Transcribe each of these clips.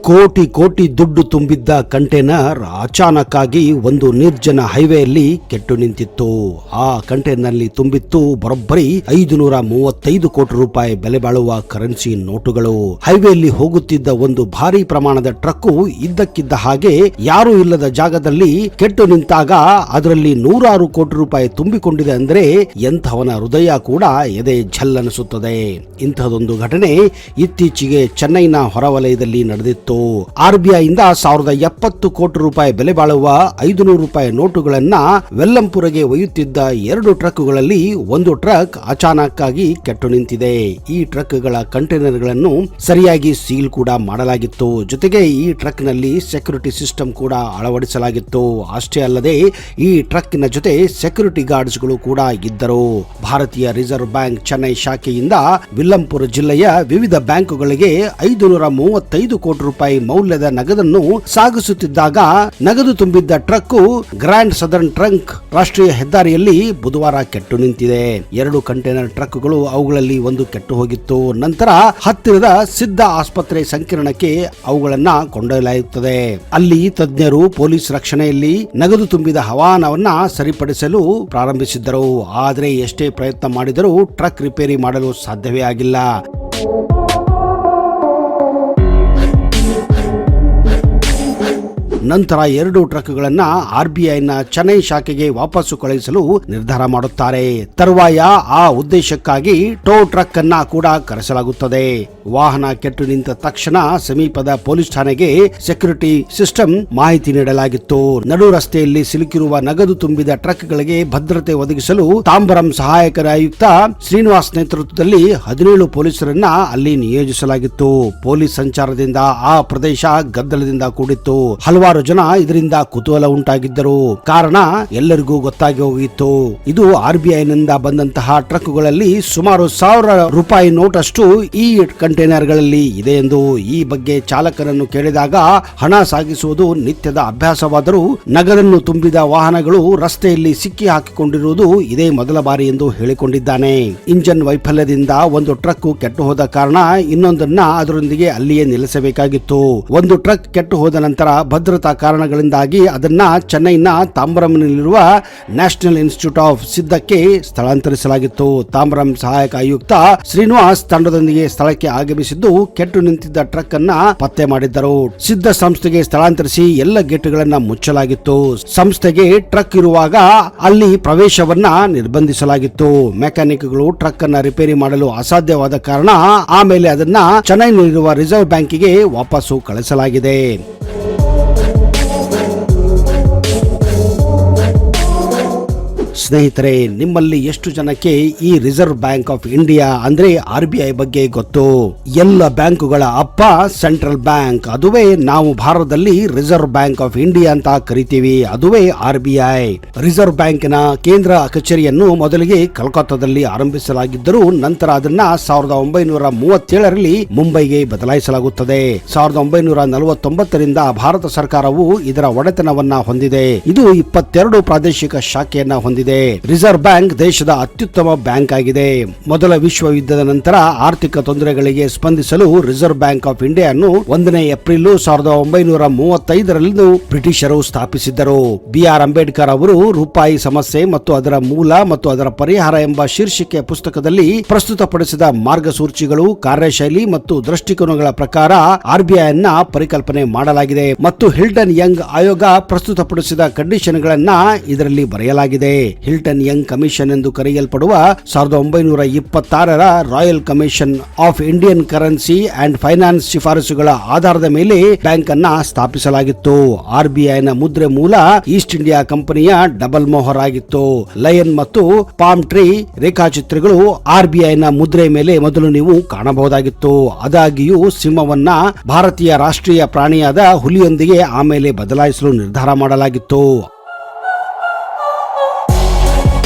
ಕೋಟಿ ಕೋಟಿ ದುಡ್ಡು ತುಂಬಿದ್ದ ಕಂಟೈನರ್ ಅಚಾನಕ್ಕಾಗಿ ಒಂದು ನಿರ್ಜನ ಹೈವೇಯಲ್ಲಿ ಕೆಟ್ಟು ನಿಂತಿತ್ತು. ಆ ಕಂಟೈನರ್ನಲ್ಲಿ ತುಂಬಿತ್ತು ಬರೋಬ್ಬರಿ 535 ಕೋಟಿ ರೂಪಾಯಿ ಬೆಲೆ ಬಾಳುವ ಕರೆನ್ಸಿ ನೋಟುಗಳು. ಹೈವೇಯಲ್ಲಿ ಹೋಗುತ್ತಿದ್ದ ಒಂದು ಭಾರಿ ಪ್ರಮಾಣದ ಟ್ರಕ್ಕು ಇದ್ದಕ್ಕಿದ್ದ ಹಾಗೆ ಯಾರೂ ಇಲ್ಲದ ಜಾಗದಲ್ಲಿ ಕೆಟ್ಟು ನಿಂತಾಗ ಅದರಲ್ಲಿ 100 ಕೋಟಿ ರೂಪಾಯಿ ತುಂಬಿಕೊಂಡಿದೆ ಅಂದ್ರೆ ಎಂಥವನ ಹೃದಯ ಕೂಡ ಎದೆ ಝಲ್ಲನಿಸುತ್ತದೆ. ಇಂತಹದೊಂದು ಘಟನೆ ಇತ್ತೀಚೆಗೆ ಚೆನ್ನೈನ ಹೊರವಲಯದಲ್ಲಿ ನಡೆದಿತ್ತು. RBI ಇಂದ 1070 ಕೋಟಿ ರೂಪಾಯಿ ಬೆಲೆ ಬಾಳುವ 500 ರೂಪಾಯಿ ನೋಟುಗಳನ್ನ ವೆಲ್ಲಂಪುರಗೆ ಒಯ್ಯುತ್ತಿದ್ದ 2 ಟ್ರಕ್ಗಳಲ್ಲಿ ಒಂದು ಟ್ರಕ್ ಅಚಾನಕ್ ಆಗಿ ಕೆಟ್ಟು ನಿಂತಿದೆ. ಈ ಟ್ರಕ್ಗಳ ಕಂಟೈನರ್ಗಳನ್ನು ಸರಿಯಾಗಿ ಸೀಲ್ ಕೂಡ ಮಾಡಲಾಗಿತ್ತು. ಜೊತೆಗೆ ಈ ಟ್ರಕ್ ನಲ್ಲಿ ಸೆಕ್ಯೂರಿಟಿ ಸಿಸ್ಟಮ್ ಕೂಡ ಅಳವಡಿಸಲಾಗಿತ್ತು. ಅಷ್ಟೇ ಅಲ್ಲದೆ ಈ ಟ್ರಕ್ನ ಜೊತೆ ಸೆಕ್ಯೂರಿಟಿ ಗಾರ್ಡ್ಸ್ ಗಳು ಕೂಡ ಇದ್ದರು. ಭಾರತೀಯ ರಿಸರ್ವ್ ಬ್ಯಾಂಕ್ ಚೆನ್ನೈ ಶಾಖೆಯಿಂದ ವಿಲ್ಲಂಪುರ ಜಿಲ್ಲೆಯ ವಿವಿಧ ಬ್ಯಾಂಕುಗಳಿಗೆ 535 ಕೋಟಿ ರೂಪಾಯಿ ಮೌಲ್ಯದ ನಗದನ್ನು ಸಾಗಿಸುತ್ತಿದ್ದಾಗ ನಗದು ತುಂಬಿದ್ದ ಟ್ರಕ್ ಗ್ರ್ಯಾಂಡ್ ಸದರ್ನ್ ಟ್ರಂಕ್ ರಾಷ್ಟ್ರೀಯ ಹೆದ್ದಾರಿಯಲ್ಲಿ ಬುಧವಾರ ಕೆಟ್ಟು ನಿಂತಿದೆ. 2 ಕಂಟೈನರ್ ಟ್ರಕ್ಗಳು, ಅವುಗಳಲ್ಲಿ ಒಂದು ಕೆಟ್ಟು ಹೋಗಿತ್ತು. ನಂತರ ಹತ್ತಿರದ ಸಿದ್ಧ ಆಸ್ಪತ್ರೆ ಸಂಕೀರ್ಣಕ್ಕೆ ಅವುಗಳನ್ನ ಕೊಂಡೊಯ್ಯಲಾಗುತ್ತದೆ. ಅಲ್ಲಿ ತಜ್ಞರು ಪೊಲೀಸ್ ರಕ್ಷಣೆಯಲ್ಲಿ ನಗದು ತುಂಬಿದ ವಾಹನವನ್ನ ಸರಿಪಡಿಸಲು ಪ್ರಾರಂಭಿಸಿದ್ದರು. ಆದರೆ ಎಷ್ಟೇ ಪ್ರಯತ್ನ ಮಾಡಿದರೂ ಟ್ರಕ್ ರಿಪೇರಿ ಮಾಡಲು ಸಾಧ್ಯವೇ ಆಗಿಲ್ಲ. ನಂತರ 2 ಟ್ರಕ್ಗಳನ್ನ RBIನ ಚೆನ್ನೈ ಶಾಖೆಗೆ ವಾಪಸ್ಸು ಕಳುಹಿಸಲು ನಿರ್ಧಾರ ಮಾಡುತ್ತಾರೆ. ತರುವಾಯ ಆ ಉದ್ದೇಶಕ್ಕಾಗಿ ಟೋ ಟ್ರಕ್ ಅನ್ನ ಕೂಡ ಕರೆಸಲಾಗುತ್ತದೆ. ವಾಹನ ಕೆಟ್ಟು ನಿಂತ ತಕ್ಷಣ ಸಮೀಪದ ಪೊಲೀಸ್ ಠಾಣೆಗೆ ಸೆಕ್ಯೂರಿಟಿ ಸಿಸ್ಟಮ್ ಮಾಹಿತಿ ನೀಡಲಾಗಿತ್ತು. ನಡು ರಸ್ತೆಯಲ್ಲಿ ಸಿಲುಕಿರುವ ನಗದು ತುಂಬಿದ ಟ್ರಕ್ಗಳಿಗೆ ಭದ್ರತೆ ಒದಗಿಸಲು ತಾಂಬರಂ ಸಹಾಯಕ ಆಯುಕ್ತ ಶ್ರೀನಿವಾಸ್ ನೇತೃತ್ವದಲ್ಲಿ 17 ಪೊಲೀಸರನ್ನ ಅಲ್ಲಿ ನಿಯೋಜಿಸಲಾಗಿತ್ತು. ಪೊಲೀಸ್ ಸಂಚಾರದಿಂದ ಆ ಪ್ರದೇಶ ಗದ್ದಲದಿಂದ ಕೂಡಿತ್ತು. ಹಲವಾರು ಜನ ಇದರಿಂದ ಕುತೂಹಲ ಉಂಟಾಗಿದ್ದರು. ಕಾರಣ ಎಲ್ಲರಿಗೂ ಗೊತ್ತಾಗಿ ಹೋಗಿತ್ತು. ಇದು RBIನಿಂದ ಬಂದಂತಹ ಟ್ರಕ್ಗಳಲ್ಲಿ ಸುಮಾರು 1000 ರೂಪಾಯಿ ನೋಟ್ ಅಷ್ಟು ಈ ಕಂಟೈನರ್ಗಳಲ್ಲಿ ಇದೆ ಎಂದು. ಈ ಬಗ್ಗೆ ಚಾಲಕನನ್ನು ಕೇಳಿದಾಗ ಹಣ ಸಾಗಿಸುವುದು ನಿತ್ಯದ ಅಭ್ಯಾಸವಾದರೂ ನಗದನ್ನು ತುಂಬಿದ ವಾಹನಗಳು ರಸ್ತೆಯಲ್ಲಿ ಸಿಕ್ಕಿ ಹಾಕಿಕೊಂಡಿರುವುದು ಇದೇ ಮೊದಲ ಬಾರಿ ಎಂದು ಹೇಳಿಕೊಂಡಿದ್ದಾನೆ. ಇಂಜನ್ ವೈಫಲ್ಯದಿಂದ ಒಂದು ಟ್ರಕ್ ಕೆಟ್ಟು ಹೋದ ಕಾರಣ ಇನ್ನೊಂದನ್ನ ಅದರೊಂದಿಗೆ ಅಲ್ಲಿಯೇ ನಿಲ್ಲಿಸಬೇಕಾಗಿತ್ತು. ಒಂದು ಟ್ರಕ್ ಕೆಟ್ಟು ಹೋದ ನಂತರ ಭದ್ರತಾ ಕಾರಣಗಳಿಂದಾಗಿ ಅದನ್ನ ಚೆನ್ನೈನ ತಾಂಬರಂನಲ್ಲಿರುವ ನ್ಯಾಷನಲ್ ಇನ್ಸ್ಟಿಟ್ಯೂಟ್ ಆಫ್ ಸಿದ್ಧಕ್ಕೆ ಸ್ಥಳಾಂತರಿಸಲಾಗಿತ್ತು. ತಾಂಬರಂ ಸಹಾಯಕ ಆಯುಕ್ತ ಶ್ರೀನಿವಾಸ್ ತಂಡದೊಂದಿಗೆ ಸ್ಥಳಕ್ಕೆ ಆಗಮಿಸಿದ್ದು ಕೆಟ್ಟು ನಿಂತಿದ್ದ ಟ್ರಕ್ ಅನ್ನ ಪತ್ತೆ ಮಾಡಿದ್ದರು. ಸಿದ್ಧ ಸಂಸ್ಥೆಗೆ ಸ್ಥಳಾಂತರಿಸಿ ಎಲ್ಲ ಗೇಟ್ಗಳನ್ನ ಮುಚ್ಚಲಾಗಿತ್ತು. ಸಂಸ್ಥೆಗೆ ಟ್ರಕ್ ಇರುವಾಗ ಅಲ್ಲಿ ಪ್ರವೇಶವನ್ನ ನಿರ್ಬಂಧಿಸಲಾಗಿತ್ತು. ಮೆಕ್ಯಾನಿಕ್ಗಳು ಟ್ರಕ್ ಅನ್ನ ರಿಪೇರಿ ಮಾಡಲು ಅಸಾಧ್ಯವಾದ ಕಾರಣ ಆಮೇಲೆ ಅದನ್ನ ಚೆನ್ನೈನಲ್ಲಿರುವ ರಿಸರ್ವ್ ಬ್ಯಾಂಕಿಗೆ ವಾಪಸ್ಸು ಕಳಿಸಲಾಗಿದೆ. ಸ್ನೇಹಿತರೆ, ನಿಮ್ಮಲ್ಲಿ ಎಷ್ಟು ಜನಕ್ಕೆ ಈ ರಿಸರ್ವ್ ಬ್ಯಾಂಕ್ ಆಫ್ ಇಂಡಿಯಾ ಅಂದ್ರೆ RBI ಬಗ್ಗೆ ಗೊತ್ತು? ಎಲ್ಲ ಬ್ಯಾಂಕುಗಳ ಅಪ್ಪ ಸೆಂಟ್ರಲ್ ಬ್ಯಾಂಕ್. ಅದುವೇ ನಾವು ಭಾರತದಲ್ಲಿ ರಿಸರ್ವ್ ಬ್ಯಾಂಕ್ ಆಫ್ ಇಂಡಿಯಾ ಅಂತ ಕರಿತೀವಿ. ಅದುವೇ RBI. ರಿಸರ್ವ್ ಬ್ಯಾಂಕಿನ ಕೇಂದ್ರ ಕಚೇರಿಯನ್ನು ಮೊದಲಿಗೆ ಕಲ್ಕತ್ತಾದಲ್ಲಿ ಆರಂಭಿಸಲಾಗಿದ್ದರೂ ನಂತರ ಅದನ್ನ 1937ರಲ್ಲಿ ಮುಂಬೈಗೆ ಬದಲಾಯಿಸಲಾಗುತ್ತದೆ. 1949ರಿಂದ ಭಾರತ ಸರ್ಕಾರವು ಇದರ ಒಡೆತನವನ್ನ ಹೊಂದಿದೆ. ಇದು 22 ಪ್ರಾದೇಶಿಕ ಶಾಖೆಯನ್ನ ಹೊಂದಿದೆ. ರಿಸರ್ವ್ ಬ್ಯಾಂಕ್ ದೇಶದ ಅತ್ಯುತ್ತಮ ಬ್ಯಾಂಕ್ ಆಗಿದೆ. ಮೊದಲ ವಿಶ್ವ ಯುದ್ಧದ ನಂತರ ಆರ್ಥಿಕ ತೊಂದರೆಗಳಿಗೆ ಸ್ಪಂದಿಸಲು ರಿಸರ್ವ್ ಬ್ಯಾಂಕ್ ಆಫ್ ಇಂಡಿಯಾ ಅನ್ನು 1ನೇ ಏಪ್ರಿಲ್ 1935ರಂದು ಬ್ರಿಟಿಷರು ಸ್ಥಾಪಿಸಿದ್ದರು. BR ಅಂಬೇಡ್ಕರ್ ಅವರು ರೂಪಾಯಿ ಸಮಸ್ಯೆ ಮತ್ತು ಅದರ ಮೂಲ ಮತ್ತು ಅದರ ಪರಿಹಾರ ಎಂಬ ಶೀರ್ಷಿಕೆಯ ಪುಸ್ತಕದಲ್ಲಿ ಪ್ರಸ್ತುತಪಡಿಸಿದ ಮಾರ್ಗಸೂಚಿಗಳು, ಕಾರ್ಯಶೈಲಿ ಮತ್ತು ದೃಷ್ಟಿಕೋನಗಳ ಪ್ರಕಾರ RBI ಅನ್ನ ಪರಿಕಲ್ಪನೆ ಮಾಡಲಾಗಿದೆ ಮತ್ತು ಹಿಲ್ಟನ್ ಯಂಗ್ ಆಯೋಗ ಪ್ರಸ್ತುತಪಡಿಸಿದ ಕಂಡೀಷನ್ಗಳನ್ನ ಇದರಲ್ಲಿ ಬರೆಯಲಾಗಿದೆ. ಹಿಲ್ಟನ್ ಯಂಗ್ ಕಮಿಷನ್ ಎಂದು ಕರೆಯಲ್ಪಡುವ 1926ರ royal commission of Indian currency and finance ಶಿಫಾರಸುಗಳ ಆಧಾರದ ಮೇಲೆ ಬ್ಯಾಂಕ್ ಅನ್ನ ಸ್ಥಾಪಿಸಲಾಗಿತ್ತು. RBIನ ಮುದ್ರೆ ಮೂಲ ಈಸ್ಟ್ ಇಂಡಿಯಾ ಕಂಪನಿಯ ಡಬಲ್ ಮೊಹರ್ ಆಗಿತ್ತು. ಲಯನ್ ಮತ್ತು ಪಾಮ್ ಟ್ರೀ ರೇಖಾಚಿತ್ರಗಳು RBIನ ಮುದ್ರೆ ಮೇಲೆ ಮೊದಲು ನೀವು ಕಾಣಬಹುದಾಗಿತ್ತು. ಆದಾಗ್ಯೂ ಸಿಂಹವನ್ನ ಭಾರತೀಯ ರಾಷ್ಟ್ರೀಯ ಪ್ರಾಣಿಯಾದ ಹುಲಿಯೊಂದಿಗೆ ಆಮೇಲೆ ಬದಲಾಯಿಸಲು ನಿರ್ಧಾರ ಮಾಡಲಾಗಿತ್ತು.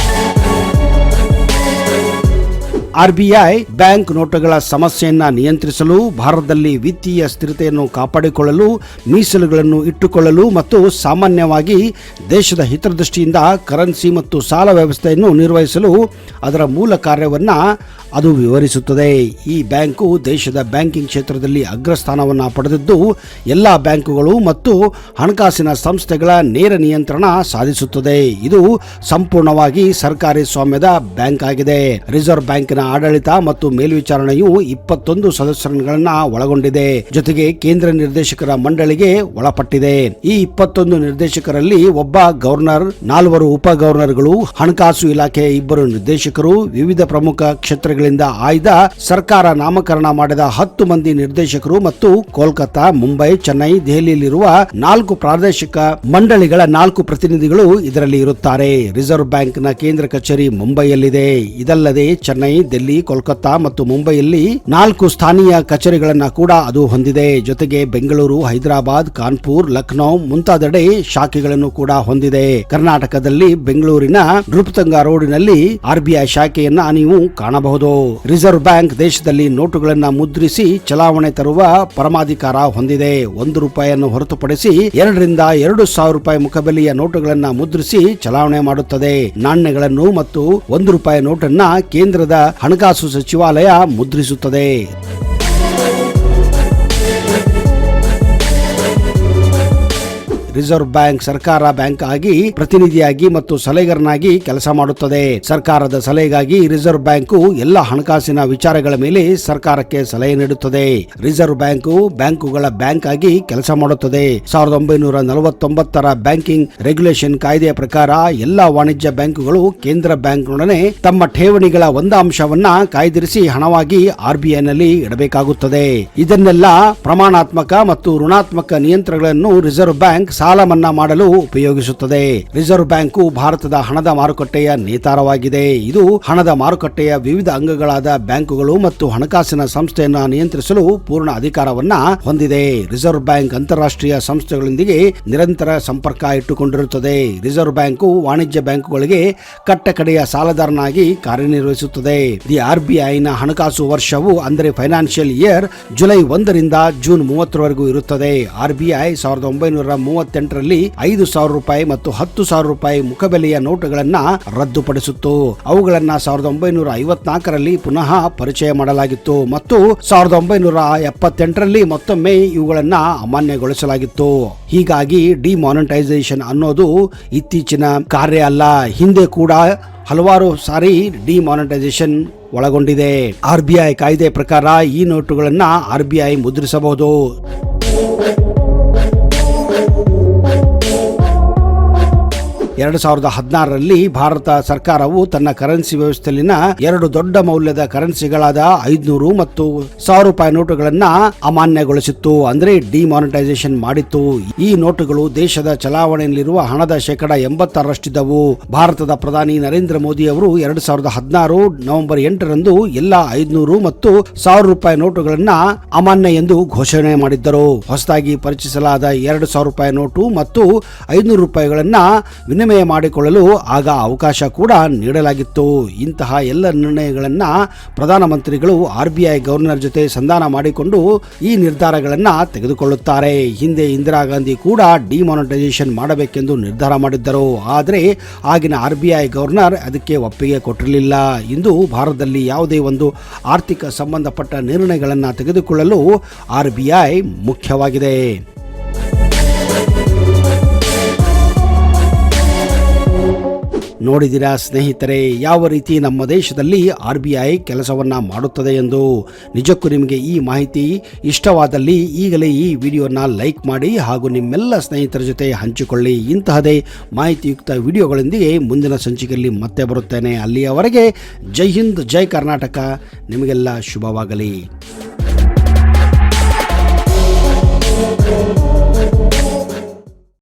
ಆರ್ಬಿಐ ಬ್ಯಾಂಕ್ ನೋಟುಗಳ ಸಮಸ್ಯೆಯನ್ನ ನಿಯಂತ್ರಿಸಲು, ಭಾರತದಲ್ಲಿ ವಿತ್ತೀಯ ಸ್ಥಿರತೆಯನ್ನು ಕಾಪಾಡಿಕೊಳ್ಳಲು, ಮೀಸಲುಗಳನ್ನು ಇಟ್ಟುಕೊಳ್ಳಲು ಮತ್ತು ಸಾಮಾನ್ಯವಾಗಿ ದೇಶದ ಹಿತದೃಷ್ಟಿಯಿಂದ ಕರೆನ್ಸಿ ಮತ್ತು ಸಾಲ ವ್ಯವಸ್ಥೆಯನ್ನು ನಿರ್ವಹಿಸಲು ಅದರ ಮೂಲ ಕಾರ್ಯವನ್ನ ಅದು ವಿವರಿಸುತ್ತದೆ. ಈ ಬ್ಯಾಂಕು ದೇಶದ ಬ್ಯಾಂಕಿಂಗ್ ಕ್ಷೇತ್ರದಲ್ಲಿ ಅಗ್ರಸ್ಥಾನವನ್ನು ಪಡೆದಿದ್ದು ಎಲ್ಲ ಬ್ಯಾಂಕುಗಳು ಮತ್ತು ಹಣಕಾಸಿನ ಸಂಸ್ಥೆಗಳ ನೇರ ನಿಯಂತ್ರಣ ಸಾಧಿಸುತ್ತದೆ. ಇದು ಸಂಪೂರ್ಣವಾಗಿ ಸರ್ಕಾರಿ ಸ್ವಾಮ್ಯದ ಬ್ಯಾಂಕ್ ಆಗಿದೆ. ರಿಸರ್ವ್ ಬ್ಯಾಂಕಿನ ಆಡಳಿತ ಮತ್ತು ಮೇಲ್ವಿಚಾರಣೆಯು 21 ಸದಸ್ಯರುಗಳನ್ನ ಒಳಗೊಂಡಿದೆ. ಜೊತೆಗೆ ಕೇಂದ್ರ ನಿರ್ದೇಶಕರ ಮಂಡಳಿಗೆ ಒಳಪಟ್ಟಿದೆ. ಈ 21 ನಿರ್ದೇಶಕರಲ್ಲಿ ಒಬ್ಬ ಗವರ್ನರ್, 4 ಉಪ ಗವರ್ನರ್ಗಳು, ಹಣಕಾಸು ಇಲಾಖೆಯ 2 ನಿರ್ದೇಶಕರು, ವಿವಿಧ ಪ್ರಮುಖ ಕ್ಷೇತ್ರಗಳಿಂದ ಆಯ್ದ ಸರ್ಕಾರ ನಾಮಕರಣ ಮಾಡಿದ 10 ಮಂದಿ ನಿರ್ದೇಶಕರು ಮತ್ತು ಕೋಲ್ಕತ್ತಾ, ಮುಂಬೈ, ಚೆನ್ನೈ, ದೆಹಲಿಯಲ್ಲಿರುವ 4 ಪ್ರಾದೇಶಿಕ ಮಂಡಳಿಗಳ 4 ಪ್ರತಿನಿಧಿಗಳು ಇದರಲ್ಲಿ ಇರುತ್ತಾರೆ. ರಿಸರ್ವ್ ಬ್ಯಾಂಕ್ ನ ಕೇಂದ್ರ ಕಚೇರಿ ಮುಂಬೈಯಲ್ಲಿದೆ. ಇದಲ್ಲದೆ ಚೆನ್ನೈ, ದಿಲ್ಲಿ, ಕೋಲ್ಕತ್ತಾ ಮತ್ತು ಮುಂಬೈಯಲ್ಲಿ 4 ಸ್ಥಾನೀಯ ಕಚೇರಿಗಳನ್ನ ಕೂಡ ಅದು ಹೊಂದಿದೆ. ಜೊತೆಗೆ ಬೆಂಗಳೂರು, ಹೈದರಾಬಾದ್, ಕಾನ್ಪುರ್, ಲಖನೌ ಮುಂತಾದೆಡೆ ಶಾಖೆಗಳನ್ನು ಕೂಡ ಹೊಂದಿದೆ. ಕರ್ನಾಟಕದಲ್ಲಿ ಬೆಂಗಳೂರಿನ ನೃಪತುಂಗ ರೋಡಿನಲ್ಲಿ ಆರ್ಬಿಐ ಶಾಖೆಯನ್ನ ನೀವು ಕಾಣಬಹುದು. ರಿಸರ್ವ್ ಬ್ಯಾಂಕ್ ದೇಶದಲ್ಲಿ ನೋಟುಗಳನ್ನ ಮುದ್ರಿಸಿ ಚಲಾವಣೆ ತರುವ ಪರಮಾಧಿಕಾರ ಹೊಂದಿದೆ. ₹1 ಹೊರತುಪಡಿಸಿ 2 ರಿಂದ 2,000 ರೂಪಾಯಿ ಮುಖಬೆಲೆಯ ನೋಟುಗಳನ್ನ ಮುದ್ರಿಸಿ ಚಲಾವಣೆ ಮಾಡುತ್ತದೆ. ನಾಣ್ಯಗಳನ್ನು ಮತ್ತು ₹1 ನೋಟನ್ನ ಕೇಂದ್ರದ ಹಣಕಾಸು ಸಚಿವಾಲಯ ಮುದ್ರಿಸುತ್ತದೆ. ರಿಸರ್ವ್ ಬ್ಯಾಂಕ್ ಸರ್ಕಾರ ಬ್ಯಾಂಕ್ ಆಗಿ ಪ್ರತಿನಿಧಿಯಾಗಿ ಮತ್ತು ಸಲಹೆಗಾರನಾಗಿ ಕೆಲಸ ಮಾಡುತ್ತದೆ. ಸರ್ಕಾರದ ಸಲಹೆಗಾಗಿ ರಿಸರ್ವ್ ಬ್ಯಾಂಕು ಎಲ್ಲ ಹಣಕಾಸಿನ ವಿಚಾರಗಳ ಮೇಲೆ ಸರ್ಕಾರಕ್ಕೆ ಸಲಹೆ ನೀಡುತ್ತದೆ. ರಿಸರ್ವ್ ಬ್ಯಾಂಕು ಬ್ಯಾಂಕುಗಳ ಬ್ಯಾಂಕ್ ಆಗಿ ಕೆಲಸ ಮಾಡುತ್ತದೆ. 1949ರ ಬ್ಯಾಂಕಿಂಗ್ ರೆಗ್ಯುಲೇಷನ್ ಕಾಯ್ದೆಯ ಪ್ರಕಾರ ಎಲ್ಲ ವಾಣಿಜ್ಯ ಬ್ಯಾಂಕುಗಳು ಕೇಂದ್ರ ಬ್ಯಾಂಕ್ನೊಡನೆ ತಮ್ಮ ಠೇವಣಿಗಳ ಒಂದು ಅಂಶವನ್ನ ಕಾಯ್ದಿರಿಸಿ ಹಣವಾಗಿ ಆರ್ಬಿಐನಲ್ಲಿ ಇಡಬೇಕಾಗುತ್ತದೆ. ಇದನ್ನೆಲ್ಲ ಪ್ರಮಾಣಾತ್ಮಕ ಮತ್ತು ಋಣಾತ್ಮಕ ನಿಯಂತ್ರಣಗಳನ್ನು ರಿಸರ್ವ್ ಬ್ಯಾಂಕ್ ಸಾಲ ಮನ್ನಾ ಮಾಡಲು ಉಪಯೋಗಿಸುತ್ತದೆ. ರಿಸರ್ವ್ ಬ್ಯಾಂಕು ಭಾರತದ ಹಣದ ಮಾರುಕಟ್ಟೆಯ ನೇತಾರವಾಗಿದೆ. ಇದು ಹಣದ ಮಾರುಕಟ್ಟೆಯ ವಿವಿಧ ಅಂಗಗಳಾದ ಬ್ಯಾಂಕುಗಳು ಮತ್ತು ಹಣಕಾಸಿನ ಸಂಸ್ಥೆಯನ್ನು ನಿಯಂತ್ರಿಸಲು ಪೂರ್ಣ ಅಧಿಕಾರವನ್ನ ಹೊಂದಿದೆ. ರಿಸರ್ವ್ ಬ್ಯಾಂಕ್ ಅಂತಾರಾಷ್ಟ್ರೀಯ ಸಂಸ್ಥೆಗಳೊಂದಿಗೆ ನಿರಂತರ ಸಂಪರ್ಕ ಇಟ್ಟುಕೊಂಡಿರುತ್ತದೆ. ರಿಸರ್ವ್ ಬ್ಯಾಂಕು ವಾಣಿಜ್ಯ ಬ್ಯಾಂಕುಗಳಿಗೆ ಕಟ್ಟಕಡೆಯ ಸಾಲದಾರನಾಗಿ ಕಾರ್ಯನಿರ್ವಹಿಸುತ್ತದೆ. ದಿ ಆರ್ಬಿಐನ ಹಣಕಾಸು ವರ್ಷವು ಅಂದರೆ ಫೈನಾನ್ಷಿಯಲ್ ಇಯರ್ ಜುಲೈ 1 ರಿಂದ ಜೂನ್ 30ರವರೆಗೂ ಇರುತ್ತದೆ. ಆರ್ಬಿಐ 1938ರಲ್ಲಿ ₹5,000 ಮತ್ತು ₹10,000 ಮುಖಬೆಲೆಯ ನೋಟುಗಳನ್ನ ರದ್ದುಪಡಿಸಿತ್ತು. ಅವುಗಳನ್ನ 1954ರಲ್ಲಿ ಪುನಃ ಪರಿಚಯ ಮಾಡಲಾಗಿತ್ತು ಮತ್ತು 1978ರಲ್ಲಿ ಮತ್ತೊಮ್ಮೆ ಇವುಗಳನ್ನ ಅಮಾನ್ಯಗೊಳಿಸಲಾಗಿತ್ತು. ಹೀಗಾಗಿ ಡಿಮಾನಿಟೈಸೇಷನ್ ಅನ್ನೋದು ಇತ್ತೀಚಿನ ಕಾರ್ಯ ಅಲ್ಲ. ಹಿಂದೆ ಕೂಡ ಹಲವಾರು ಸಾರಿ ಡಿಮಾನಿಟೈಸೇಷನ್ ಒಳಗೊಂಡಿದೆ. ಆರ್ಬಿಐ ಕಾಯ್ದೆ ಪ್ರಕಾರ ಈ ನೋಟುಗಳನ್ನ ಆರ್ಬಿಐ ಮುದ್ರಿಸಬಹುದು. 2016ರಲ್ಲಿ ಭಾರತ ಸರ್ಕಾರವು ತನ್ನ ಕರೆನ್ಸಿ ವ್ಯವಸ್ಥೆಯಲ್ಲಿನ 2 ದೊಡ್ಡ ಮೌಲ್ಯದ ಕರೆನ್ಸಿಗಳಾದ 500 ಮತ್ತು ₹1,000 ನೋಟುಗಳನ್ನ ಅಮಾನ್ಯಗೊಳಿಸಿತ್ತು, ಅಂದ್ರೆ ಡಿಮಾನಿಟೈಸೇಷನ್ ಮಾಡಿತ್ತು. ಈ ನೋಟುಗಳು ದೇಶದ ಚಲಾವಣೆಯಲ್ಲಿರುವ ಹಣದ 86%ರಷ್ಟಿದ್ದವು. ಭಾರತದ ಪ್ರಧಾನಿ ನರೇಂದ್ರ ಮೋದಿ ಅವರು 2016 ನವೆಂಬರ್ 8ರಂದು ಎಲ್ಲ 500 ಮತ್ತು ₹1,000 ನೋಟುಗಳನ್ನ ಅಮಾನ್ಯ ಎಂದು ಘೋಷಣೆ ಮಾಡಿದ್ದರು. ಹೊಸದಾಗಿ ಪರಿಚಯಿಸಲಾದ ₹2,000 ನೋಟು ಮತ್ತು ₹500ಗಳನ್ನ ವಿನಿಮಯ ಮಾಡಿಕೊಳ್ಳಲು ಆಗ ಅವಕಾಶ ಕೂಡ ನೀಡಲಾಗಿತ್ತು. ಇಂತಹ ಎಲ್ಲ ನಿರ್ಣಯಗಳನ್ನ ಪ್ರಧಾನಮಂತ್ರಿಗಳು ಆರ್ಬಿಐ ಗವರ್ನರ್ ಜೊತೆ ಸಂಧಾನ ಮಾಡಿಕೊಂಡು ಈ ನಿರ್ಧಾರಗಳನ್ನ ತೆಗೆದುಕೊಳ್ಳುತ್ತಾರೆ. ಹಿಂದೆ ಇಂದಿರಾ ಗಾಂಧಿ ಕೂಡ ಡಿಮಾನಿಟೈಸೇಷನ್ ಮಾಡಬೇಕೆಂದು ನಿರ್ಧಾರ ಮಾಡಿದ್ದರು. ಆದರೆ ಆಗಿನ ಆರ್ಬಿಐ ಗವರ್ನರ್ ಅದಕ್ಕೆ ಒಪ್ಪಿಗೆ ಕೊಟ್ಟಿರಲಿಲ್ಲ. ಇಂದು ಭಾರತದಲ್ಲಿ ಯಾವುದೇ ಒಂದು ಆರ್ಥಿಕ ಸಂಬಂಧಪಟ್ಟ ನಿರ್ಣಯಗಳನ್ನು ತೆಗೆದುಕೊಳ್ಳಲು ಆರ್ಬಿಐ ಮುಖ್ಯವಾಗಿದೆ. ನೋಡಿದಿರಾ ಸ್ನೇಹಿತರೆ, ಯಾವ ರೀತಿ ನಮ್ಮ ದೇಶದಲ್ಲಿ ಆರ್ಬಿಐ ಕೆಲಸವನ್ನ ಮಾಡುತ್ತದೆ ಎಂದು. ನಿಜಕ್ಕೂ ನಿಮಗೆ ಈ ಮಾಹಿತಿ ಇಷ್ಟವಾದಲ್ಲಿ ಈಗಲೇ ಈ ವಿಡಿಯೋನ ಲೈಕ್ ಮಾಡಿ ಹಾಗೂ ನಿಮ್ಮೆಲ್ಲ ಸ್ನೇಹಿತರ ಜೊತೆ ಹಂಚಿಕೊಳ್ಳಿ. ಇಂತಹದೇ ಮಾಹಿತಿಯುಕ್ತ ವಿಡಿಯೋಗಳೊಂದಿಗೆ ಮುಂದಿನ ಸಂಚಿಕೆಯಲ್ಲಿ ಮತ್ತೆ ಬರುತ್ತೇನೆ. ಅಲ್ಲಿಯವರೆಗೆ ಜೈ ಹಿಂದ್, ಜೈ ಕರ್ನಾಟಕ. ನಿಮಗೆಲ್ಲ ಶುಭವಾಗಲಿ.